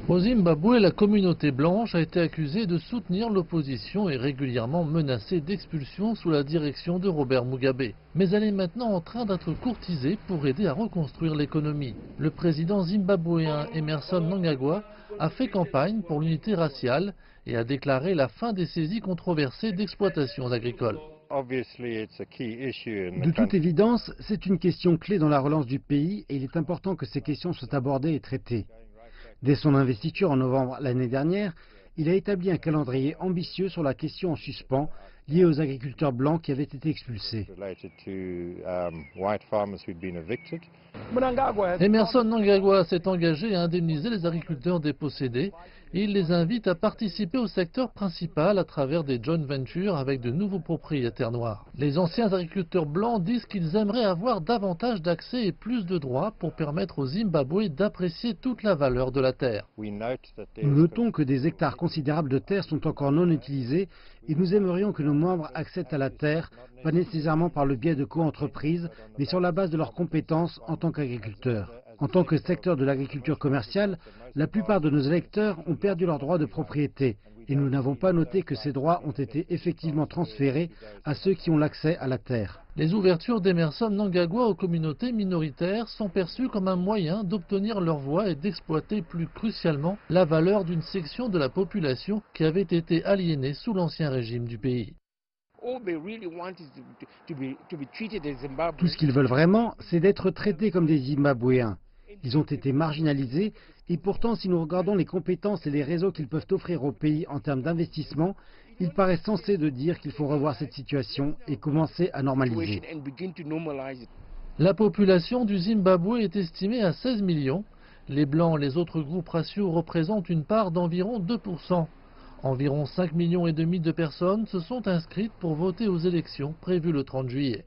Au Zimbabwe, la communauté blanche a été accusée de soutenir l'opposition et régulièrement menacée d'expulsion sous la direction de Robert Mugabe. Mais elle est maintenant en train d'être courtisée pour aider à reconstruire l'économie. Le président zimbabwéen Emmerson Mnangagwa a fait campagne pour l'unité raciale et a déclaré la fin des saisies controversées d'exploitations agricoles. De toute évidence, c'est une question clé dans la relance du pays et il est important que ces questions soient abordées et traitées. Dès son investiture en novembre l'année dernière, il a établi un calendrier ambitieux sur la question en suspens liée aux agriculteurs blancs qui avaient été expulsés. Emmerson Mnangagwa s'est engagé à indemniser les agriculteurs dépossédés et il les invite à participer au secteur principal à travers des joint ventures avec de nouveaux propriétaires noirs. Les anciens agriculteurs blancs disent qu'ils aimeraient avoir davantage d'accès et plus de droits pour permettre aux Zimbabwe d'apprécier toute la valeur de la terre. Nous notons que des hectares considérables de terre sont encore non utilisés et nous aimerions que nos membres accèdent à la terre, pas nécessairement par le biais de co-entreprises, mais sur la base de leurs compétences en tant qu'agriculteurs. En tant que secteur de l'agriculture commerciale, la plupart de nos électeurs ont perdu leurs droits de propriété et nous n'avons pas noté que ces droits ont été effectivement transférés à ceux qui ont l'accès à la terre. Les ouvertures d'Emmerson Mnangagwa aux communautés minoritaires sont perçues comme un moyen d'obtenir leur voix et d'exploiter plus crucialement la valeur d'une section de la population qui avait été aliénée sous l'ancien régime du pays. Tout ce qu'ils veulent vraiment, c'est d'être traités comme des Zimbabwéens. Ils ont été marginalisés et pourtant, si nous regardons les compétences et les réseaux qu'ils peuvent offrir au pays en termes d'investissement, il paraît sensé de dire qu'il faut revoir cette situation et commencer à normaliser. La population du Zimbabwe est estimée à 16 millions. Les Blancs et les autres groupes raciaux représentent une part d'environ 2%. Environ 5,5 millions de personnes se sont inscrites pour voter aux élections prévues le 30 juillet.